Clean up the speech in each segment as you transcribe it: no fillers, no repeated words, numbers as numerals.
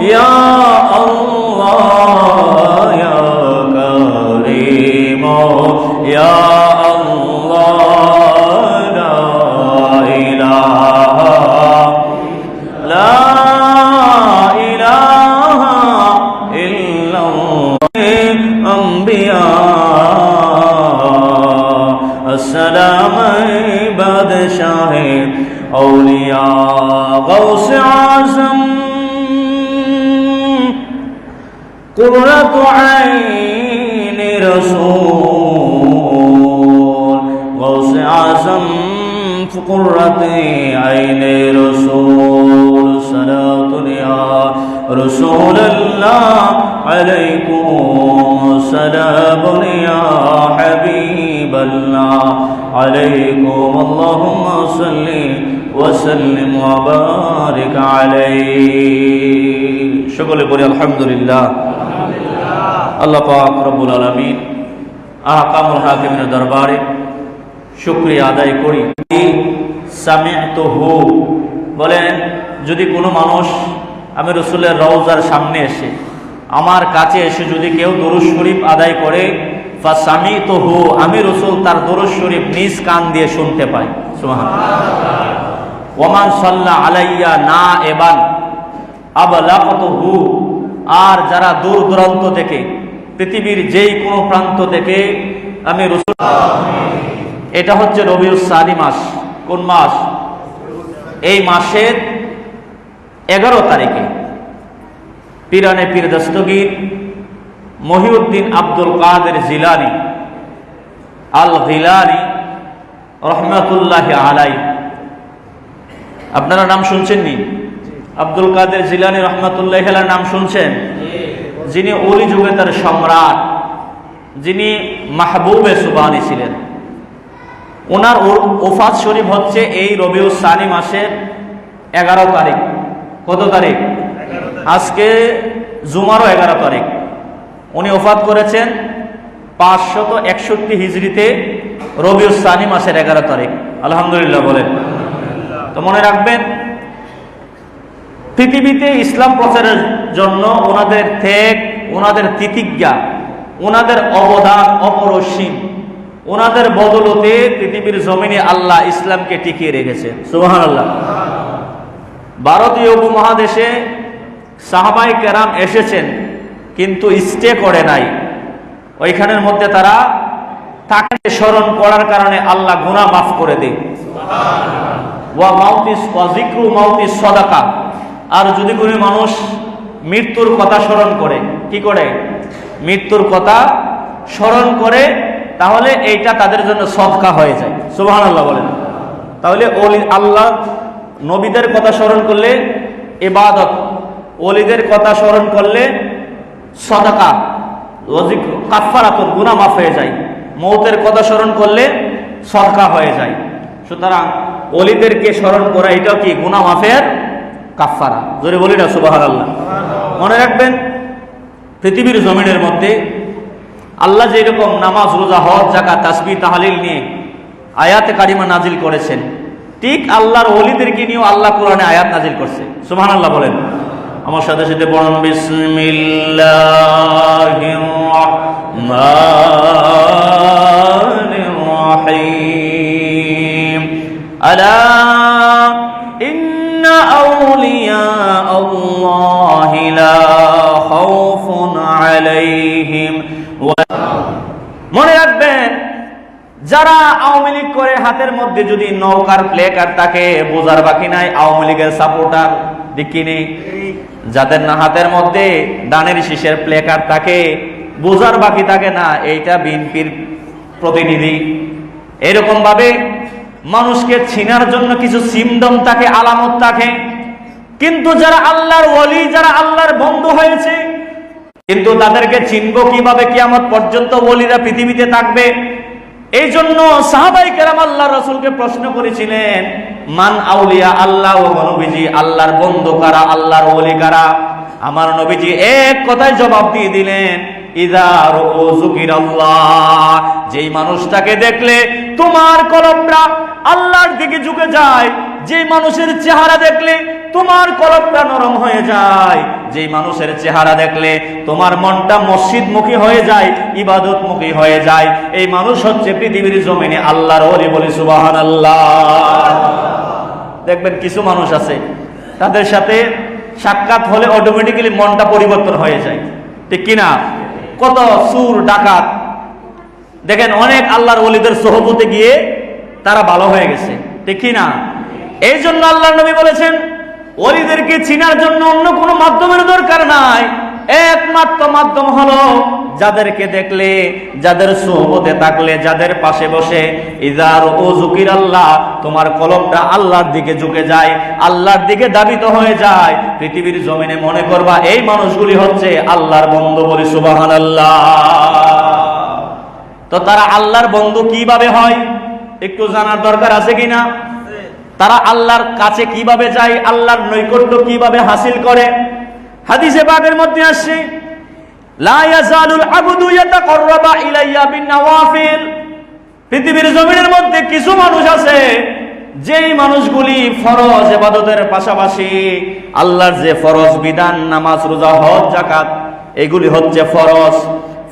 ইয়া আল্লাহ ইয়া কারীম ইয়া السلام بادشاہ اولیاء غوث اعظم قرۃ عین رسول غوث اعظم قرۃ عین رسول صلاۃ یا رسول اللہ علیکم سلام یا حبیب اللہ علیکم اللہم صلی وسلم وبارک علیہ সকলে বলি আলহামদুলিল্লাহ আল্লাহ পাক রব্বুল আলামিন আহকামুল হাকিমের দরবারে শুকরিয়া আদায় করি সামি'তুহু বলেন যদি কোনো মানুষ আমি রাসূলের রওজার সামনে এসে আমার কাছে এসে যদি কেউ দরুদ শরীফ আদায় করে ফাসামিতুহু আমি রাসূল তার দরুদ শরীফ নিজ কান দিয়ে শুনতে পাই সুবহানাল্লাহ ওয়ামান সাল্লা আলাইয়া নাইবান আবলাগতুহু আর যারা দূর দূরান্ত থেকে পৃথিবীর যেই কোনো প্রান্ত থেকে আমি রাসূল এটা হচ্ছে রবিউল সানি মাস কোন মাস এই মাসের 11 তারিখে পীরানে পীর দস্তগীর মহিউদ্দিন আব্দুল কাদের জিলানী আল গিলানী রহমাতুল্লাহি আলাইহি আপনারা নাম শুনছেননি আব্দুল কাদের জিলানী রহমাতুল্লাহি আলাইহির নাম শুনছেন যিনি ওলি যুগে তার সম্রাট যিনি মাহবুবে সুবহানী ছিলেন ওনার ওফাত শরীফ হচ্ছে এই রবিউল সানি মাসের 11 তারিখ কত তারিখ আজকে জুমারও 11 তারিখ উনি ওফাত করেছেন 561 হিজরিতে রবিউল সানি মাসের 11 তারিখ আলহামদুলিল্লাহ বলেন তো মনে রাখবেন পৃথিবীতে ইসলাম প্রচারের জন্য ওনাদের ত্যাগ ওনাদের তিতিজ্ঞা ওনাদের অবদান অপরিসীম ওনাদের বদলতে পৃথিবীর জমিনে আল্লাহ ইসলামকে টিকিয়ে রেখেছেন সুবহানাল্লাহ ভারতীয় উপমহাদেশে সাহাবায়ে কেরাম এসেছেন কিন্তু স্টে করে নাই ওইখানের মধ্যে তারা তাকে স্মরণ করার কারণে আল্লাহ গুনাহ মাফ করে দেয় সুবহানাল্লাহ ওয়া মাউতিস ওয়া যিকরু মাউতিস সাদাকা আর যদি কোনো মানুষ মৃত্যুর কথা স্মরণ করে কি করে মৃত্যুর কথা স্মরণ করে তাহলে এইটা তাদের জন্য সদকা হয়ে যায় সুবহানাল্লাহ বলেন তাহলে আল্লাহ নবীদের কথা স্মরণ করলে ইবাদত ওলিদের কথা স্মরণ করলে সাদাকা কাফারাতুল গুনাহ মাফ হয়ে যায় মওতের কথা স্মরণ করলে সদকা হয়ে যায় সুতরাং ওলিদেরকে স্মরণ করা এটাও কি গুনাহ মাফের কাফারা জোরে বলি না সুবহানাল্লাহ মনে রাখবেন পৃথিবীর জমিনের মধ্যে আল্লাহ যেরকম নামাজ রোজা হজ যাকাত তাসবিহ তাহলিল নিয়ে আয়াতে কারিমা নাজিল করেছেন ঠিক আল্লাহর ওলিদেরকে নিয়েও আল্লাহ কোরআনে আয়াত নাজিল করছে সুবহানাল্লাহ বলেন আমার সাথে সাথে পড়ুন বিসমিল্লাহির রাহমানির রাহিম আলা ইন্না আউলিয়া আল্লাহি লা খাউফুন আলাইহিম মনে রাখবেন যারা আওয়ামী লীগ করে হাতের মধ্যে যদি নৌকার প্লেকার্ড থাকে বোঝার বাকি নাই আওয়ামী লীগের সাপোর্টার দেখিনি যাদের না হাতের মধ্যে দানের শীষের প্লেকার্ড থাকে বোঝার বাকি থাকে না এইটা বিএনপির প্রতিনিধি এরকম ভাবে মানুষকে চিনার জন্য কিছু সিমডম থাকে আলামত থাকে কিন্তু যারা আল্লাহর ওলি যারা আল্লাহর বন্ধু হয়েছে কিন্তু তাদেরকে চিনবো কিভাবে কিয়ামত পর্যন্ত ওলিরা পৃথিবীতে থাকবে এই জন্য সাহাবায়ে কেরাম আল্লাহর রাসূলকে প্রশ্ন করেছিলেন মান আউলিয়া আল্লাহ ও নবীজি আল্লাহর বন্ধু কারা আল্লাহর ওলি কারা আমার নবীজি এক কথায় জবাব দিয়ে দিলেন ইযা রুউ যিকিরাল্লাহ যেই মানুষটাকে দেখলে তোমার কলবটা আল্লাহর দিকে ঝুঁকে যায় যেই মানুষের চেহারা দেখলে তোমার কলবটা নরম হয়ে যায়। যেই মানুষের চেহারা দেখলে তোমার মনটা মসজিদমুখী হয়ে যায়, ইবাদতমুখী হয়ে যায়, এই মানুষ হচ্ছে পৃথিবীর জমিনে আল্লাহর ওলি। বলি সুবহানাল্লাহ। দেখবেন কিছু মানুষ আছে, তাদের সাথে সাক্ষাৎ হলে অটোমেটিক্যালি মনটা পরিবর্তন হয়ে যায়, ঠিক কিনা? কত সুর ডাকাত দেখেন অনেক আল্লাহর ওলিদের সোহবতে গিয়ে তারা ভালো হয়ে গেছে, ঠিক কিনা? এই জন্য আল্লাহর নবী বলেছেন, ওলিদেরকে চিনার জন্য অন্য কোনো মাধ্যমের দরকার নাই, একমাত্র মাধ্যম হলো যাদেরকে দেখলে, যাদের সোহবতে থাকলে, যাদের পাশে বসে ইজার ও যুকির আল্লাহ, তোমার কলবটা আল্লাহর দিকে ঝুঁকে যায়, আল্লাহর দিকে ধাবিত হয়ে যায়। পৃথিবীর জমিনে মনে করবা এই মানুষগুলি হচ্ছে আল্লাহর বন্ধু। বলি সুবহানাল্লাহ। তো তারা আল্লাহর বন্ধু কিভাবে হয় একটু জানার দরকার আছে কিনা? তারা আল্লাহর কাছে কিভাবে যায়, আল্লাহর নৈকট্য কিভাবে হাসিল করে? হাদিসে পাকের মধ্যে আসছে, লা ইয়াজালুল আবদু ইয়াতাকাররাবা ইলাইয়া বিন-নওয়াফিল। পৃথিবীর জমিনের মধ্যে কিছু মানুষ আছে, যেই মানুষগুলি ফরজ ইবাদতের পাশাপাশি আল্লাহর যে ফরজ বিধান, নামাজ, রোজা, হজ, যাকাত, এগুলি হচ্ছে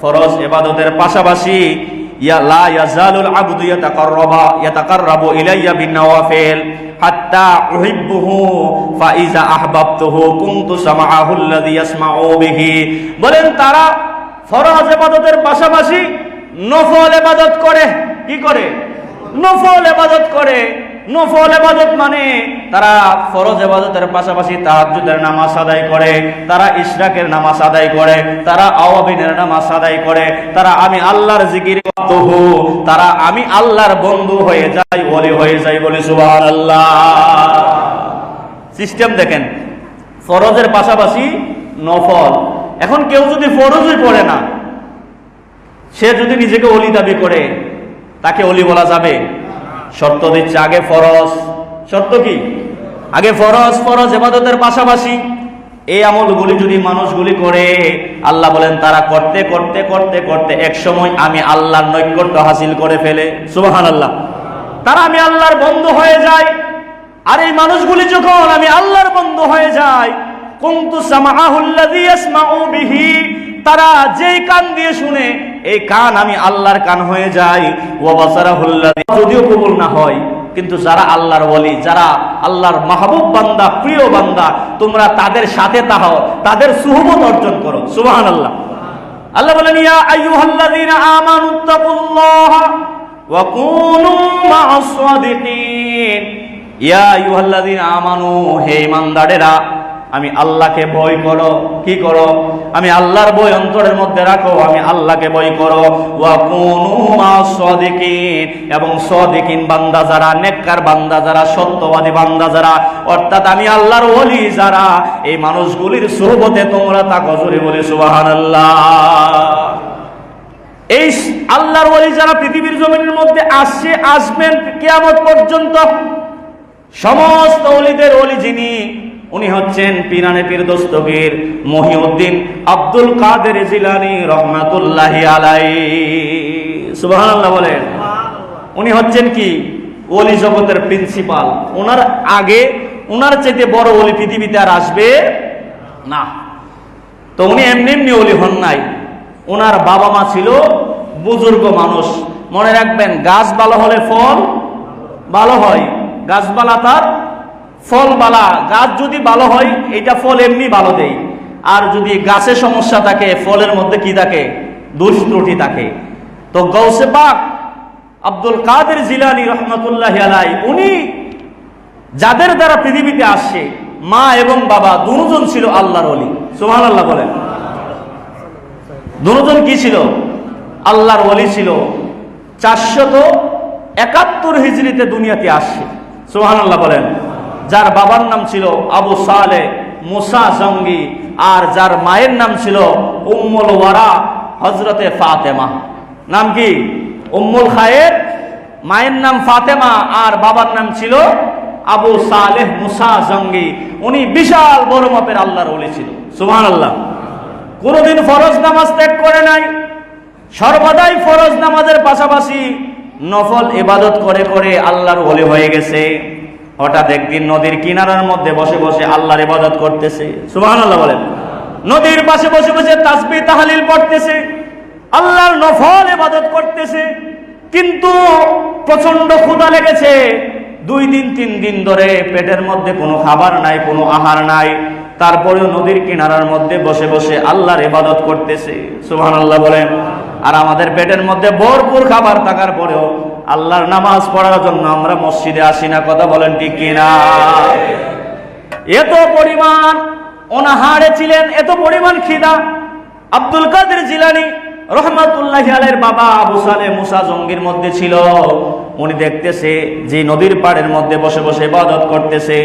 ফরজ ইবাদতের পাশাপাশি লা ইয়াজালুল আবদু ইয়াতাকাররাবু ইলাইয়া বিন-নওয়াফিল হাত্তা উহিব্বুহু ফাইজা আহবাবতুহু কুনতু সামাআহু আল্লাযী ইয়াসমাউ বিহি। বলেন তারা ফরজ ইবাদতের পাশাপাশি নফল ইবাদত করে। কি করে? নফল ইবাদত করে। নফল ইবাদত মানে তারা ফরজ ইবাদতের পাশাপাশি তাহাজ্জুদের নামাজ আদায় করে, তারা ইশরাকের নামাজ আদায় করে, তারা আওয়াবিনের নামাজ আদায় করে, তারা আমি আল্লাহর জিকির করতহু, তারা আমি আল্লাহর বন্ধু হয়ে যাই, ওলি হয়ে যাই। বলি সুবহানাল্লাহ। সিস্টেম দেখেন, ফরজের পাশাপাশি নফল। এখন কেউ যদি ফরজই পড়ে না, সে যদি নিজেকে ওলি দাবি করে, তাকে ওলি বলা যাবে? শর্ত দিচ্ছে আগে ফরজ। শর্ত কি? আগে ফরজ ইবাদতের পাশাপাশি এই আমলগুলি যদি মানুষগুলি করে, আল্লাহ বলেন তারা করতে করতে করতে করতে এক সময় আমি আল্লাহর নৈকট্য হাসিল করে ফেলে। সুবহানাল্লাহ। তারা আমি আল্লাহর বন্ধু হয়ে যায়। আর এই মানুষগুলি যখন আমি আল্লাহর বন্ধু হয়ে যায়, কুনতু সামাআহু আল্লাযী ইয়াসমাউ বিহি, তারা যেই কান দিয়ে শুনে এই কান আমি আল্লাহর কান হয়ে যাই। ওয়া বাসারাহু আল্লাযী, যদিও কবুল না হয়, কিন্তু যারা আল্লাহর ওলি, যারা আল্লাহর মাহবুব বান্দা, প্রিয় বান্দা, তোমরা তাদের সাথে তাহো, তাদের সুহবত অর্জন করো। সুবহানাল্লাহ। আল্লাহ বলেন, ইয়া আইয়ুহাল্লাযীনা আমানুত্তাকুল্লাহা ওয়া কুনু মা'আস সাদিকিন। ইয়া আইয়ুহাল্লাযীনা আমানু, হে ঈমানদারেরা, আমি আল্লাহকে ভয় করো। কি করো? আমি আল্লাহর ভয় অন্তরের মধ্যে রাখো, আমি আল্লাহকে ভয় করো। ওয়া কুনু মা'আস সাদিকিন, এবং সাদিকিন বান্দা যারা, নেককার বান্দা যারা, সত্যবাদী বান্দা যারা, অর্থাৎ আমি আল্লাহর ওলি যারা, এই মানুষগুলির সুহবতে তোমরা থাকো। জোরে বলে সুবহানাল্লাহ। এই আল্লাহর ওলি যারা পৃথিবীর জমিনের মধ্যে আসছে, আসবেন কিয়ামত পর্যন্ত, সমস্ত ওলিদের ওলি যিনি, উনি হচ্ছেন পীরানে পীর দস্তগীর মহিউদ্দিন আব্দুল কাদের জিলানী রহমাতুল্লাহি আলাইহি। সুবহানাল্লাহ বলেন। উনি হচ্ছেন কি? ওলি জগতের প্রিন্সিপাল। ওনার আগে, ওনার চাইতে বড় ওলি পৃথিবীতে আর আসবে না। তো উনি এমনি এমনি ওলি হন নাই। ওনার বাবা মা ছিল বুজুর্গ মানুষ। মনে রাখবেন, গাছ ভালো হলে ফল ভালো হয়। গাছবালা তার ফল বালা। গাছ যদি ভালো হয়, এটা ফল এমনি ভালো দেয়। আর যদি গাছে সমস্যা থাকে, ফলের মধ্যে কি থাকে? দোষ ত্রুটি থাকে। তো গৌসে পাক আব্দুল কাদের জিলানী রহমাতুল্লাহি আলাইহি, উনি যাদের দ্বারা পৃথিবীতে আসছে, মা এবং বাবা দুজন ছিল আল্লাহর ওলি। সুবহানাল্লাহ বলেন। দুজন কি ছিল? আল্লাহর ওলি ছিল। 471 হিজরিতে দুনিয়াতে আসছে। সুবহানাল্লাহ বলেন। যার বাবার নাম ছিল আবু সালেহ মুসা জঙ্গি, আর যার মায়ের নাম ছিল উম্মুল ওয়ারা হযরতে ফাতেমা। নাম কি? উম্মুল খায়ের, মায়ের নাম ফাতেমা, আর বাবার নাম ছিল আবু সালেহ মুসা জঙ্গি। উনি বিশাল বড় মাপের আল্লাহর ওলি ছিল। সুবহানাল্লাহ। কোনদিন ফরজ নামাজ ত্যাগ করে নাই। সর্বদাই ফরজ নামাজের পাশাপাশি নফল ইবাদত করে করে আল্লাহর ওলি হয়ে গেছে। হঠাৎ একদিন নদীর কিনারার মধ্যে বসে বসে আল্লাহর ইবাদত করতেছে, সুবহানাল্লাহ বলেন। নদীর পাশে বসে বসে তাসবিহ তাহলিল পড়তেছে, আল্লাহর নফল ইবাদত করতেছে। কিন্তু প্রচন্ড ক্ষুধা লেগেছে, 2 দিন 3 দিন ধরে পেটের মধ্যে কোনো খাবার নাই, কোনো আহার নাই। তারপরেও নদীর কিনারার মধ্যে বসে বসে আল্লাহর ইবাদত করতেছে, সুবহানাল্লাহ বলেন। আর আমাদের পেটের মধ্যে ভরপুর খাবার থাকার পরেও আল্লাহর নামাজ পড়ার জন্য আমরা মসজিদে আসি না, কথা বলেন ঠিক কিনা? এত পরিমাণ অনাহারে ছিলেন, এত পরিমাণ খিদা। আব্দুল কাদের জিলানী রহমাতুল্লাহি আলাইহির বাবা আবু সালেহ মুসা জঙ্গির মধ্যে ছিল। উনি দেখতেছে যে নদীর পাড়ের মধ্যে বসে বসে ইবাদত করতেছে,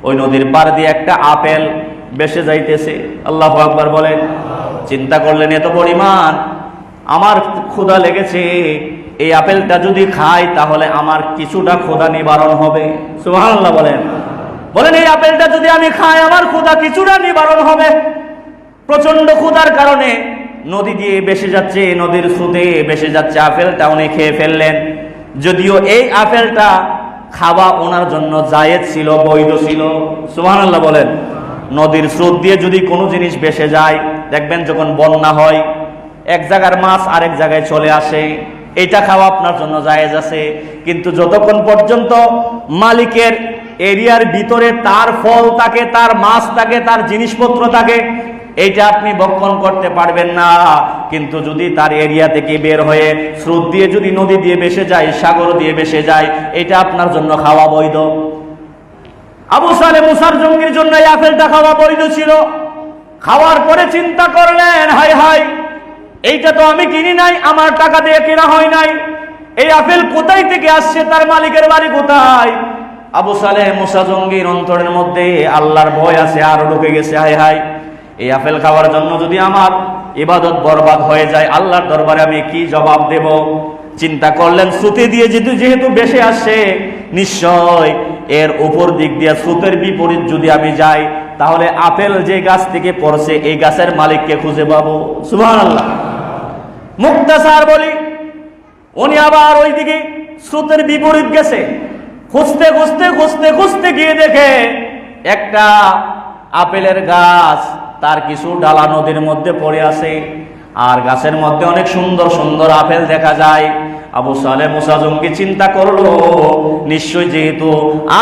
ওই নদীর পাড় দিয়ে একটা আপেল ভেসে যাইতেছে। আল্লাহু আকবার বলেন। চিন্তা করলেন এত পরিমাণ আমার ক্ষুধা লেগেছে, এই আপেলটা যদি খাই তাহলে আমার কিছুটা ক্ষুধা নিবারণ হবে, সুবহানাল্লাহ বলেন। বলেন এই আপেলটা যদি আমি খাই আমার ক্ষুধা কিছুটা নিবারণ হবে। প্রচন্ড ক্ষুধার কারণে নদী দিয়ে ভেসে যাচ্ছে, নদীর স্রোতে ভেসে যাচ্ছে আপেলটা উনি খেয়ে ফেললেন। যদিও এই আপেলটা খাওয়া ওনার জন্য জায়েজ ছিল, বৈধ ছিল, সুবহানাল্লাহ বলেন। নদীর স্রোত দিয়ে যদি কোনো জিনিস ভেসে যায়, দেখবেন যখন বন্যা হয় এক জায়গার মাছ আরেক জায়গায় চলে আসে, এটা খাওয়া আপনার জন্য জায়েজ আছে। কিন্তু যতক্ষণ পর্যন্ত মালিকের এরিয়ার ভিতরে তার ফল থাকে, তার মাছ থাকে, তার জিনিসপত্র থাকে, এইটা আপনি ভক্ষণ করতে পারবেন না। কিন্তু যদি তার এরিয়া থেকে বের হয়ে স্রোত দিয়ে যদি নদী দিয়ে ভেসে যায়, সাগর দিয়ে ভেসে যায়, এটা আপনার জন্য খাওয়া বৈধ। আবু সালেহ মুসার জঙ্গির জন্য এই আপেলটা খাওয়া বৈধ ছিল। খাওয়ার পরে চিন্তা করলেন, হাই হাই, এইটা তো আমি কিনি নাই, আমার টাকা দিয়ে কেনা হয় নাই, এই আপেল কোথায় থেকে আসছে, তার মালিকের বাড়ি কোথায়? আবু সালেহ মুসা জঙ্গির অন্তরের মধ্যে আল্লাহর ভয় আছে, আরো ঢুকে গেছে, হাই হাই, এই আপেল খাওয়ার জন্য যদি আমার ইবাদত বরবাদ হয়ে যায়, আল্লাহর দরবারে আমি কি জবাব দেব? চিন্তা করলেন স্রোতে দিয়ে যেহেতু ভেসে আসছে, নিশ্চয় এর উপর দিক দিয়ে স্রোতের বিপরীত যদি আমি যাই, তাহলে আপেল যে গাছ থেকে পড়ছে এই গাছের মালিককে খুঁজে পাবো, সুবহানাল্লাহ। মুক্তাসার বলি, উনি আবার ওইদিকে স্রোতের বিপরীত গেছে, খুঁজতে খুঁজতে খুঁজতে খুঁজতে গিয়ে দেখে একটা আপেলের গাছ, তার কিছু ডালা নদীর মধ্যে পড়ে আছে, আর গাছের মধ্যে অনেক সুন্দর সুন্দর আপেল দেখা যায়। আবু সালেহ মুসা জঙ্গি চিন্তা করলো, নিশ্চয় যেহেতু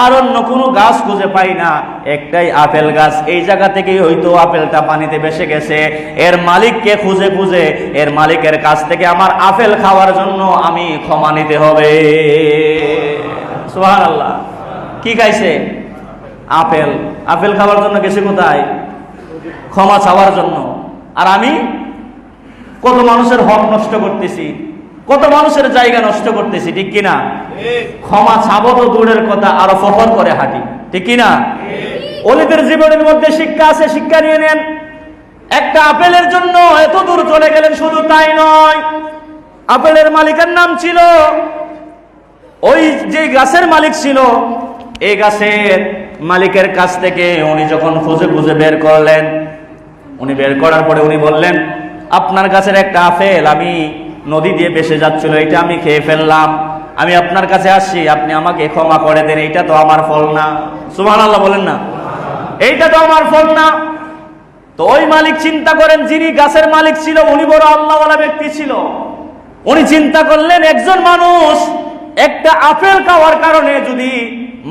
আর অন্য কোনো গাছ খুঁজে পাই না, একটাই আপেল গাছ, এই জায়গা থেকেই হয়তো আপেলটা পানিতে ভেসে গেছে। এর মালিককে খুঁজে খুঁজে এর মালিকের কাছ থেকে আমার আপেল খাওয়ার জন্য আমি ক্ষমা নিতে হবে। সুবহানাল্লাহ। কি খাইছে? আপেল। আপেল খাওয়ার জন্য গেছে কোথায়? ক্ষমা চাওয়ার জন্য। আর আমি কত মানুষের হক নষ্ট করতেছি, কত মানুষের জায়গা নষ্ট করতেছি, ঠিক কিনা? ক্ষমা চাবো তো দূরের কথা, আরো ফখর করে হাঁটি, ঠিক কিনা? ওলিদের জীবনের মধ্যে শিক্ষা আছে, শিক্ষা নিয়ে নেন। একটা আপেলের জন্য এত দূর চলে গেলেন, শুধু তাই নয়, আপেলের মালিকের নাম ছিল, ওই যে গাছের মালিক ছিল, এই গাছের মালিকের কাছ থেকে উনি যখন খুঁজে খুঁজে বের করলেন, উনি বের করার পরে উনি বললেন, আপনার গাছের একটা আপেল আমি নদী দিয়ে ভেসে যাচ্ছিল, এটা আমি খেয়ে ফেললাম, আমি আপনার কাছে আসছি, আপনি আমাকে ক্ষমা করে দেন, এইটা তো আমার ফল না। সুবহানাল্লাহ বলেন না, এইটা তো আমার ফল না। তো ওই মালিক চিন্তা করেন, যিনি গাছের মালিক ছিল উনি বড় আল্লাহওয়ালা ব্যক্তি ছিল। উনি চিন্তা করলেন, একজন মানুষ একটা আপেল খাওয়ার কারণে যদি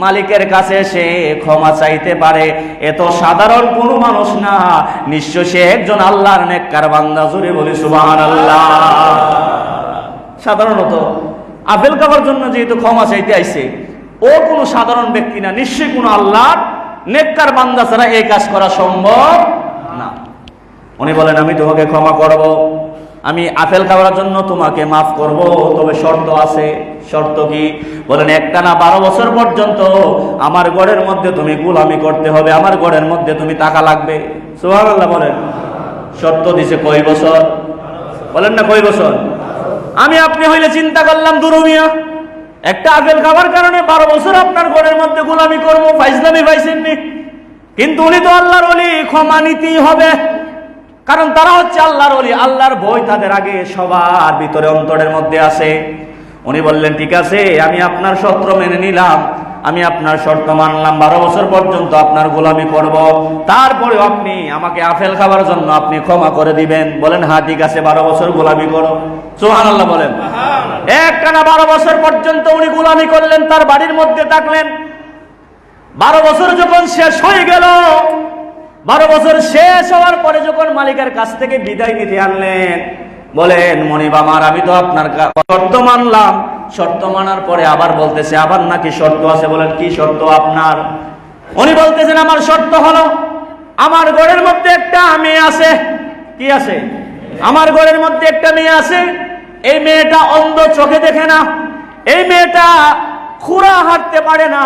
মালিকের কাছে সে ক্ষমা চাইতে পারে, এত সাধারণ কোনো মানুষ না, নিশ্চয় সে একজন আল্লাহর নেককার বান্দা। জোরে বলি সুবহানাল্লাহ। সাধারণত আপেল খাওয়ার জন্য যেহেতু ক্ষমা চাইতে আইছে, ও কোনো সাধারণ ব্যক্তি না, নিশ্চয়ই কোনো আল্লাহর নেককার বান্দা ছাড়া এই কাজ করা সম্ভব না। উনি বলেন, আমি তোমাকে ক্ষমা করব, আমি আপেল খাওয়ার জন্য তোমাকে মাফ করব, তবে শর্ত আছে। শর্ত কি? বলেন, একটানা 12 বছর পর্যন্ত আমার ঘরের মধ্যে তুমি গোলামি করতে হবে, আমার ঘরের মধ্যে তুমি টাকা লাগবে। সুবহানাল্লাহ বলেন। শর্ত দিছে কয় বছর? বলেন না কয় বছর? আমি আপনি হইলে চিন্তা করলাম, দুরুমিয়া একটা আপেল খাওয়ার কারণে 12 বছর আপনার ঘরের মধ্যে গোলামি করবো, ফাইজলামি পাইছেননি। কিন্তু উনি তো আল্লাহর ওলি, ক্ষমা নিতেই হবে, কারণ তারা হচ্ছে আল্লাহর ওলি, আল্লাহর ভয় তাদের আগে সবার ভিতরে অন্তরের মধ্যে আছে। উনি বললেন, ঠিক আছে, আমি আপনার শর্ত মেনে নিলাম, আমি আপনার শর্ত মানলাম, 12 বছর পর্যন্ত আপনার গোলামি করব, তারপরে আপনি আমাকে আপেল খাবার জন্য আপনি ক্ষমা করে দিবেন। বলেন হ্যাঁ ঠিক আছে, 12 বছর গোলামি করো। সুবহানাল্লাহ বলেন। একটানা 12 বছর পর্যন্ত উনি গোলামি করলেন, তার বাড়ির মধ্যে থাকলেন। 12 বছর যখন শেষ হয়ে গেল, 12 বছর শেষ হওয়ার পরে যখন মালিকের কাছ থেকে বিদায় নিতে আনলেন, বলেন মনিব আমার, আমি তো আপনার শর্ত মানলাম, শর্ত মানার পরে আবার বলতেছে আবার নাকি শর্ত আছে। বলেন কি শর্ত আপনার? উনি বলতেছেন আমার শর্ত হলো, আমার ঘরের মধ্যে একটা মেয়ে আছে। কি আছে? আমার ঘরের মধ্যে একটা মেয়ে আছে। এই মেয়েটা অন্ধ, চোখে দেখে না। এই মেয়েটা খুরা হাঁটতে পারে না।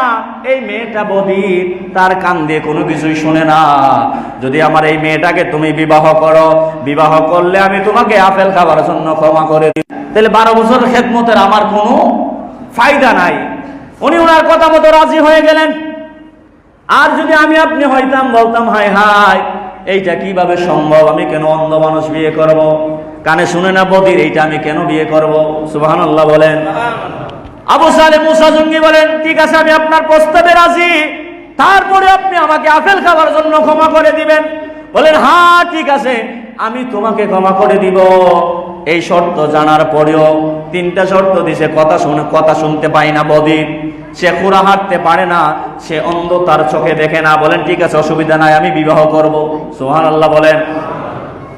এই মেয়েটা বধির, তার কান দিয়ে কোনো কিছুই শুনে না। যদি আমার এই মেয়েটাকে তুমি বিবাহ করো, বিবাহ করলে আমি তোমাকে আপেল খাবার জন্য ক্ষমা করে দিই। তাহলে 12 বছর খেদমতের আমার কোনো ফায়দা নাই। উনি ওনার কথা মতো রাজি হয়ে গেলেন। আর যদি আমি আপনি হইতাম, বলতাম হায় হায়, এইটা কিভাবে সম্ভব? আমি কেন অন্ধ মানুষ বিয়ে করব? কানে শুনে না বধির, এইটা আমি কেন বিয়ে করব? সুবহানাল্লাহ বলেন। আবু সালেহ মুসা জঙ্গি বলেন ঠিক আছে, আমি আপনার প্রস্তাবে রাজি, তারপরে আপনি আমাকে আপেল খাবার জন্য ক্ষমা করে দিবেন। বলেন হ্যাঁ ঠিক আছে, আমি তোমাকে ক্ষমা করে দিব। এই শর্ত জানার পরেও 3টা শর্ত দিছে। কথা শুনতে পায় না, বধির, সে খুরা হাঁটতে পারে না, সে অন্ধ, তার চোখে দেখে না। বলেন ঠিক আছে, অসুবিধা নাই, আমি বিবাহ করব। সুবহানাল্লাহ বলেন।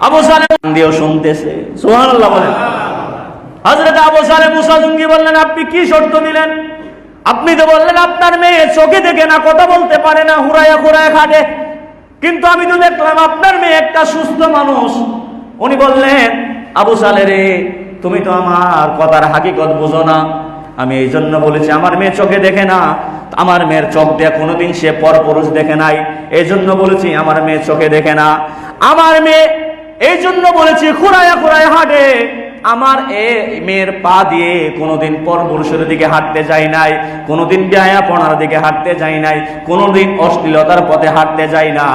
আবু সালেহ দিয়েও শুনতেছে। সুবহানাল্লাহ বলেন। হযরত আবু সালেহ মুসা জঙ্গি বললেন আপনি কি শর্ত দিলেন? আপনি তো বললেন আপনার মেয়ে চোখে দেখে না, কথা বলতে পারে না, হুরায়া খুরায়া খাটে, কিন্তু আমি তো দেখলাম আপনার মেয়ে একটা সুস্থ মানুষ। উনি বললেন আবু সালেহ রে, তুমি তো আমার কথার হাকিকত বুঝো না। আমি এই জন্য বলেছি আমার মেয়ে চোখে দেখে না, আমার মেয়ের চোখ দিয়ে কোনোদিন সে পরপুরুষ দেখে নাই, এই জন্য বলেছি আমার মেয়ে চোখে দেখে না। আমার মেয়ে এই জন্য বলেছি খুরায়া খুরায়া হাঁটে, আমার মেয়ের পা দিয়ে কোনোদিন পরপুরুষের দিকে হাঁটতে যায় নাই, কোনোদিন বেহায়াপনার দিকে হাঁটতে যায় নাই, কোনোদিন অশ্লীলতার পথে হাঁটতে যায় না।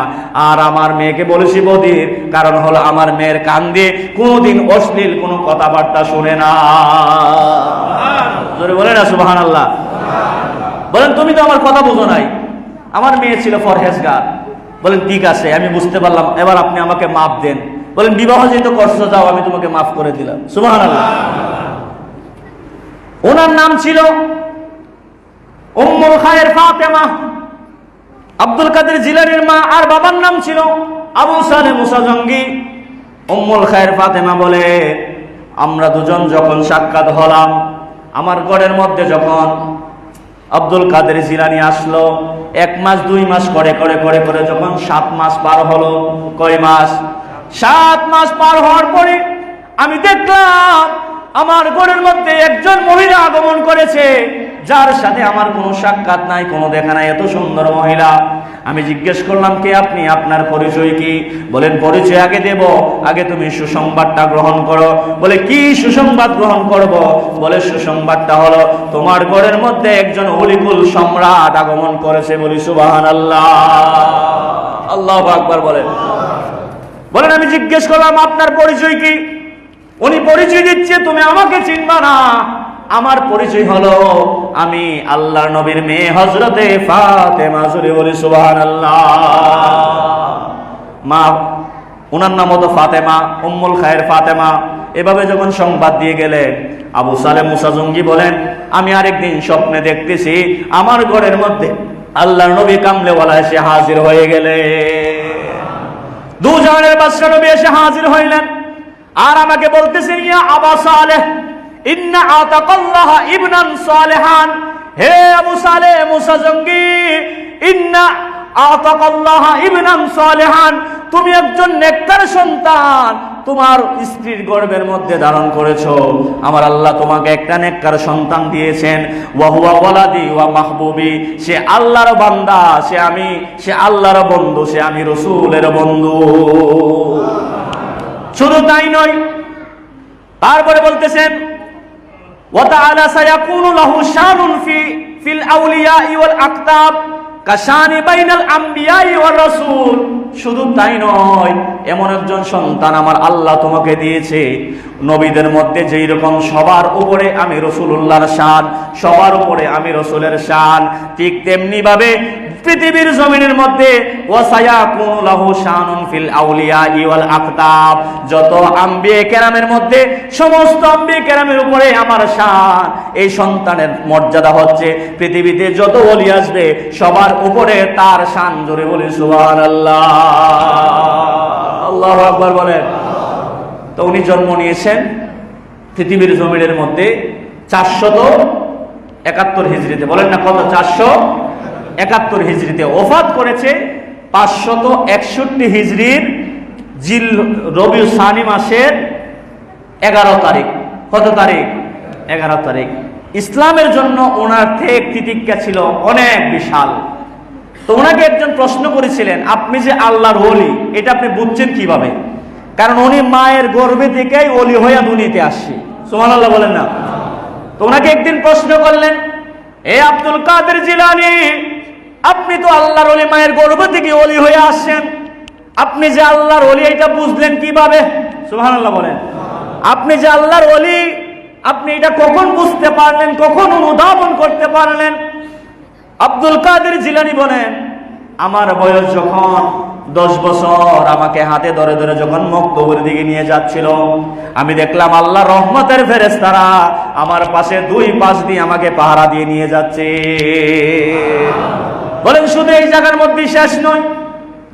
আর আমার মেয়েকে বলেছি বধির, কারণ হলো আমার মেয়ের কান দিয়ে কোনোদিন অশ্লীল কোনো কথাবার্তা শুনে না। জোরে বলে না সুবহানাল্লাহ। বলেন তুমি তো আমার কথা বুঝো নাই, আমার মেয়ে ছিল পরহেজগার। বলেন ঠিক আছে, আমি বুঝতে পারলাম, এবার আপনি আমাকে মাফ দেন। বলেন বিবাহ যেহেতু করছো, যাও, আমি তোমাকে মাফ করে দিলাম। সুবহানাল্লাহ। ওনার নাম ছিল উম্মুল খায়ের ফাতেমা, আব্দুল কাদের জিলানীর মা, আর বাবার নাম ছিল আবু সালেহ মুসা জঙ্গি। উম্মুল খায়ের ফাতেমা বলে আমরা দুজন যখন সাক্ষাৎ হলাম, আমার ঘরের মধ্যে যখন আব্দুল কাদের জিলানী আসলো, 1 মাস 2 মাস করে করে করে করে যখন 7 মাস পার হলো, কয় মাস? 7 মাস পার হওয়ার পরে আমি দেখলাম আমার ঘরের মধ্যে একজন মহিলা আগমন করেছে, যার সাথে আমার কোনো সাক্ষাৎ নাই, কোনো দেখা নাই, এত সুন্দর মহিলা। আমি জিজ্ঞেস করলাম কে আপনি, আপনার পরিচয় কি? বলেন পরিচয় আগে দেব, আগে তুমি সুসংবাদটা গ্রহণ করো। বলে কি সুসংবাদ গ্রহণ করব? বলে সুসংবাদটা হলো তোমার ঘরের মধ্যে একজন অলিকুল সম্রাট আগমন করেছে। বলি সুবহানাল্লাহ, আল্লাহু আকবার বলেন। বলেন আমি জিজ্ঞেস করলাম আপনার পরিচয় কি? উনি পরিচয় দিচ্ছে তুমি আমাকে চিনবা না। আমার পরিচয় হলো আমি আল্লাহর নবীর মেয়ে হযরতে ফাতেমা। জোরে বলি সুবহানাল্লাহ। মা, ওনার নাম হতো ফাতেমা, উম্মুল খায়ের ফাতেমা। এভাবে যখন সংবাদ দিয়ে গেলেন, আবু সালেহ মুসা জঙ্গি বলেন আমি আরেকদিন স্বপ্নে দেখতেছি আমার ঘরের মধ্যে আল্লাহর নবী কামলেওয়ালা এসে হাজির হয়ে গেলে, দুজাহানের বাদশা নবী এসে হাজির হইলেন, আর আমাকে বলতেছেন ইয়া আবু সালেহ ইন্না আতাকাল্লাহ ইবনান সালেহান। হে আবু সালেহ মুসা জঙ্গি, ইন্না আতাকাল্লাহ ইবনান সালেহান, তুমি একজন নেককার সন্তান, তোমার স্ত্রীর গর্ভের মধ্যে ধারণ করেছো। আমার আল্লাহ তোমাকে একটা নেককার সন্তান দিয়েছেন। ওয়া হুয়া ওয়ালাদি ওয়া মাহবুবি, সে আল্লাহর বান্দা, সে আল্লাহর বন্ধু, সে আমি রাসূলের বন্ধু। শুধু তাই নয়, তারপরে বলতেছেন ওয়া তাআলা সায়াকুনু লাহু শানুন ফিল আউলিয়া ওয়াল আকতাব। কাশানি বাইনাল আম্বিয়াই ওয়ার রাসূল। শুধু তাই নয়, এমন একজন সন্তান আমার আল্লাহ তোমাকে দিয়েছে, নবীদের মধ্যে যেই রকম সবার উপরে আমি রাসূলুল্লাহর শান, সবার উপরে আমি রাসূলের শান, ঠিক তেমনি ভাবে পৃথিবীর জমিনের মধ্যে ওয়াসায়াকুনু লাহু শানুন ফিল আউলিয়া ওয়াল আকতাব। যত আম্বিয়া কেরামের মধ্যে সমস্ত আম্বিয়া কেরামের উপরে আমার শান। এই সন্তানের মর্যাদা হচ্ছে পৃথিবীতে যত ওলি আসবে সবার উপরে তার শান। জোরে বলি সুবহানাল্লাহ, আল্লাহু আকবার বলেন। তো উনি জন্ম নিয়েছেন পৃথিবীর জমিনের মধ্যে 471 হিজরিতে। বলেন না কত? 471 হিজরিতে। ওফাত করেছে 561 হিজরির জিল রবিউল সানি মাসের 11 তারিখ। কত তারিখ? 11 তারিখ। ইসলামের জন্য ওনার ত্যাগ তিতিক্ষা ছিল অনেক বিশাল। তো ওনাকে একজন প্রশ্ন করেছিলেন, আপনি যে আল্লাহর ওলি, এটা আপনি বুঝছেন কিভাবে? কারণ উনি মায়ের গর্ভে থেকেই ওলি হয়ে দুনিয়াতে আসছে। সুবহানাল্লাহ বলেন না? তো ওনাকে একদিন প্রশ্ন করলেন, এ আব্দুল কাদের জিলানী, আপনি তো আল্লাহর ওলি, মায়ের গর্ভ থেকে ওলি হয়ে আসছেন, আপনি যে আল্লাহর ওলি এটা বুঝলেন কিভাবে? সুবহানাল্লাহ বলেন। আপনি যে আল্লাহর ওলি, আপনি এটা কখন বুঝতে পারলেন, কখন অনুধাবন করতে পারলেন? আব্দুল কাদের জিলানী বলেন, আমার বয়স যখন 10 বছর, আমাকে হাতে ধরে ধরে যখন মক্তবের দিকে নিয়ে যাচ্ছিল, আমি দেখলাম আল্লাহ রহমতের ফেরেশতারা আমার পাশে 2 পাশ দিয়ে আমাকে পাহারা দিয়ে নিয়ে যাচ্ছে। বলেন শুধু এই জায়গার মধ্যে শেষ নয়,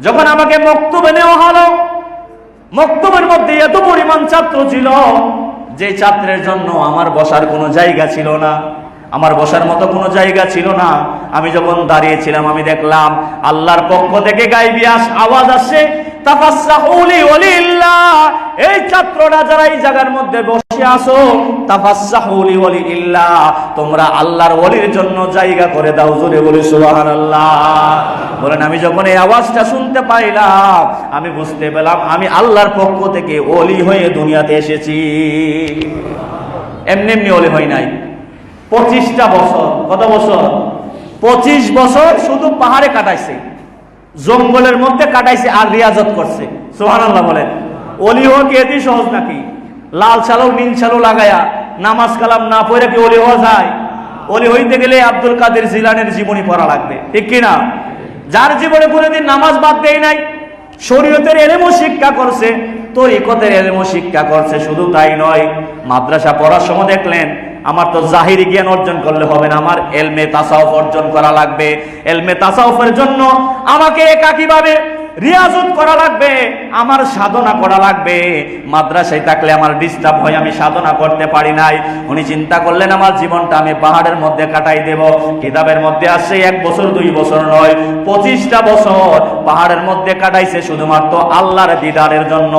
যখন আমাকে মক্তবে নেওয়া হলো, মক্তবের মধ্যে এত পরিমাণ ছাত্র ছিল যে ছাত্রের জন্য আমার বসার কোনো জায়গা ছিল না, আমার বসার মতো কোনো জায়গা ছিল না। আমি যখন দাঁড়িয়েছিলাম আমি দেখলাম আল্লাহর পক্ষ থেকে গায়বী আওয়াজ আসছে, তাফাসসাহু লিওয়ালিল্লাহ। এই ছাত্ররা যারা এই জায়গার মধ্যে বসে আছো, তাফাসসাহু লিওয়ালিল্লাহ, তোমরা আল্লাহর ওলির জন্য জায়গা করে দাও। জোরে বলি সুবহানাল্লাহ। বলেন আমি যখন এই আওয়াজটা শুনতে পাইলাম, আমি বুঝতে পেলাম আমি আল্লাহর পক্ষ থেকে ওলি হয়ে দুনিয়াতে এসেছি। এমনি এমনি ওলি হয় নাই। 25টা বছর। কত বছর? 25 বছর শুধু পাহাড়ে কাটাইছে, জঙ্গলের মধ্যে কাটাইছে, আর রিয়াজত করছে। সুবহানাল্লাহ বলেন। ওলি হওয়া কি এতই সহজ নাকি? লাল শালু নীল শালু লাগায়া নামাজ কালাম না পড়ে কি ওলি হওয়া যায়? ওলি হইতে গেলে আব্দুল কাদের জিলানীর জীবনী পড়া লাগবে, ঠিক কিনা? যার জীবনে কোনোদিন নামাজ বাদ দেয় নাই, শরীয়তের ইলমও শিক্ষা করছে, তরিকতের ইলমও শিক্ষা করছে। শুধু তাই নয়, মাদ্রাসা পড়ার সময় দেখলেন আমার তো জাহিরি জ্ঞান অর্জন করলে হবে না, আমার এলমে তাসাউফ অর্জন করা লাগবে। এলমে তাসাউফের জন্য আমাকে একাকীভাবে রিয়াজত করা লাগবে, আমার সাধনা করা লাগবে। মাদ্রাসায় থাকলে আমার ডিস্টার্ব হয়, আমি সাধনা করতে পারি নাই। উনি চিন্তা করলেন আমার জীবনটা আমি পাহাড়ের মধ্যে কাটাই দেব। কিতাবের মধ্যে আসছে 1 বছর 2 বছর নয়, 25টা বছর পাহাড়ের মধ্যে কাটাইছে শুধুমাত্র আল্লাহর দিদারের জন্য,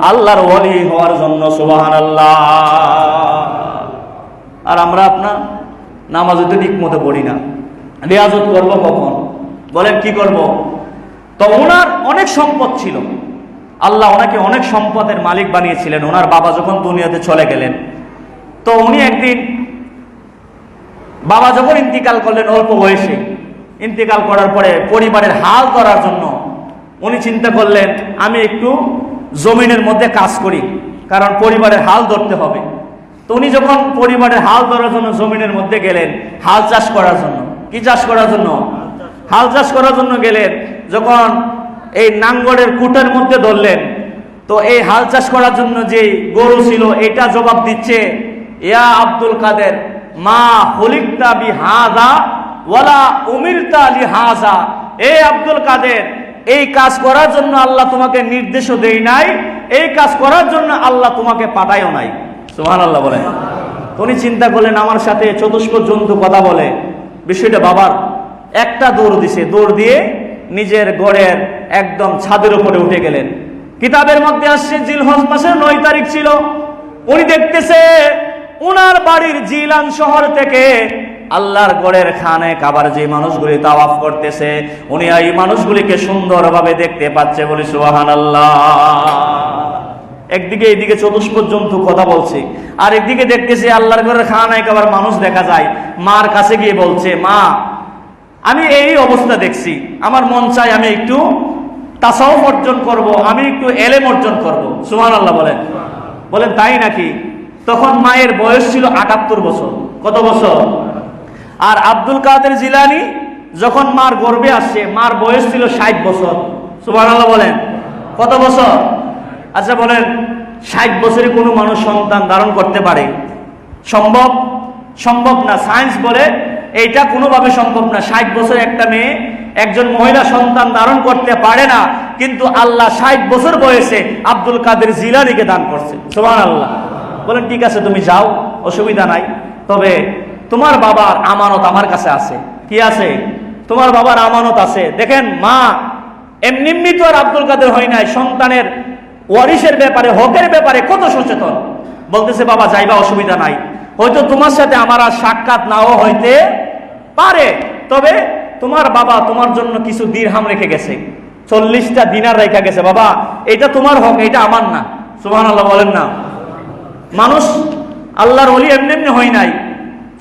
আল্লাহর ওলি হওয়ার জন্য। সুবহানাল্লাহ। আর আমরা আপনার নামাজ তো ঠিক মতো পড়ি না, রিয়াজত করব কখন? বলেন কি করব? তো ওনার অনেক সম্পদ ছিল, আল্লাহ ওনাকে অনেক সম্পদের মালিক বানিয়েছিলেন। ওনার বাবা যখন দুনিয়াতে চলে গেলেন, তো উনি একদিন, বাবা যখন ইন্তিকাল করলেন অল্প বয়সে, ইন্তিকাল করার পরে পরিবারের হাল ধরার জন্য উনি চিন্তা করলেন আমি একটু জমিনের মধ্যে কাজ করি, কারণ পরিবারের হাল ধরতে হবে। তো উনি যখন পরিবারের হাল ধরার জন্য জমিনের মধ্যে গেলেন, হাল চাষ করার জন্য। কি চাষ করার জন্য? হাল চাষ করার জন্য গেলেন। যখন এই নাঙ্গলের কুটার মধ্যে ধরলেন, তো এই হাল চাষ করার জন্য যে গরু ছিল এটা জবাব দিচ্ছে, ইয়া আব্দুল কাদের, মা খুলিকতা বিহাযা ওয়ালা উমিরতা লিহাযা। এই আব্দুল কাদের, এই কাজ করার জন্য আল্লাহ তোমাকে নির্দেশও দেই নাই, এই কাজ করার জন্য আল্লাহ তোমাকে পাঠায়ও নাই। সুবহানাল্লাহ বলেন। উনি চিন্তা করলেন আমার সাথে চতুষ্পদ জন্তু কথা বলে, বিষয়টা বাবার। একটা দৌড় দিছে, দৌড় দিয়ে নিজের গড়ের একদম ছাদের উপরে উঠে গেলেন। কিতাবের মধ্যে আসছে জিলহজ মাসের 9 তারিখ ছিল। উনি দেখতেছে উনার বাড়ির জিলান শহর থেকে আল্লাহর গড়ের খানে কাবার যে মানুষগুলি তাওয়াফ করতেছে, উনি এই মানুষগুলিকে সুন্দরভাবে দেখতে পাচ্ছে। বলি সুবহানাল্লাহ। একদিকে এইদিকে চতুষ্পদ জন্তু কথা বলছে, আর একদিকে দেখতেছে আল্লাহর ঘরের খানায় কাবার মানুষ দেখা যায়। মার কাছে গিয়ে বলছে, মা আমি এই অবস্থা দেখছি, আমার মন চাই আমি একটু তাসাউফ অর্জন করব, আমি একটু এলেম অর্জন করব। সুবহানাল্লাহ বলেন। বলেন তাই নাকি? তখন মায়ের বয়স ছিল ৭৮ বছর। কত বছর? আর আব্দুল কাদের জিলানী যখন মার গর্ভে আসছে, মার বয়স ছিল ৬০ বছর। সুবহানাল্লাহ বলেন। কত বছর? আচ্ছা বলেন, ৬০ বছরে কোনো মানুষ সন্তান ধারণ করতে পারে? সম্ভব? সম্ভব না। সায়েন্স বলে এইটা কোনোভাবে সম্ভব না। ৬০ বছর একটা মেয়ে, একজন মহিলা সন্তান ধারণ করতে পারে না, কিন্তু আল্লাহ ৬০ বছর বয়সে আব্দুল কাদের জিলানীকে দান করছে। সুবহানাল্লাহ বলেন। ঠিক আছে, তুমি যাও, অসুবিধা নাই, তবে তোমার বাবার আমানত আমার কাছে আছে। কি আছে? তোমার বাবার আমানত আছে। দেখেন, মা এমনি এমনি তো আর আব্দুল কাদের হয় নাই, সন্তানের ওয়ারিসের ব্যাপারে, হকের ব্যাপারে কত সচেতন। বলতেছে, বাবা যাইবা, অসুবিধা নাই, হয়তো তোমার সাথে আমার আর সাক্ষাৎ নাও হইতে পারে, তবে তোমার বাবা তোমার জন্য কিছু দিরহাম রেখে গেছে, 40টা দিনার রেখে গেছে। বাবা এটা তোমার হক, এটা আমার না। সুবহানাল্লাহ বলেন না। মানুষ আল্লাহর ওলি এমনি এমনি হয় নাই।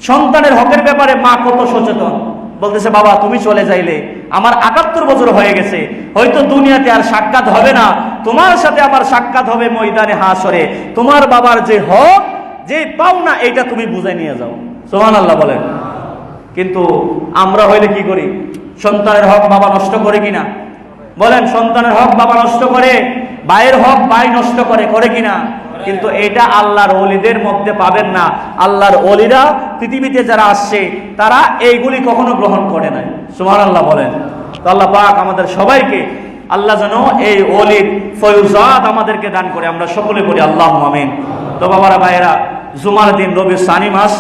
সন্তানের হকের ব্যাপারে মা কত সচেতন। বলতেছে, বাবা তুমি চলে যাইলে আমার ৭৮ বছর হয়ে গেছে, হয়তো দুনিয়াতে আর সাক্ষাৎ হবে না, তোমার সাথে আমার সাক্ষাৎ হবে ময়দানে হাসরে। তোমার বাবার যে হক, যে পাওনা, এইটা তুমি বুঝে নিয়ে যাও। সুবহানাল্লাহ বলেন। কিন্তু আমরা হইলে কি করি? সন্তানের হক বাবা নষ্ট করে কিনা? বলেন, সন্তানের হক বাবা নষ্ট করে, ভাইয়ের হক ভাই নষ্ট করে, করে কিনা? কিন্তু এটা আল্লাহর ওলিদের মধ্যে পাবেন না। আল্লাহর ওলিরা পৃথিবীতে যারা আসছে, তারা এইগুলি কখনো গ্রহণ করে নাই। সুবহানাল্লাহ বলেন। তো আল্লাহ পাক আমাদের সবাইকে, আল্লাহ যেন এই ওলির ফয়ুজাত আমাদেরকে দান করে। আমরা সকলে বলি আল্লাহুম্মা আমিন। তো বাবারা, ভাইয়েরা, জুমার দিন, রবির সানি মাস।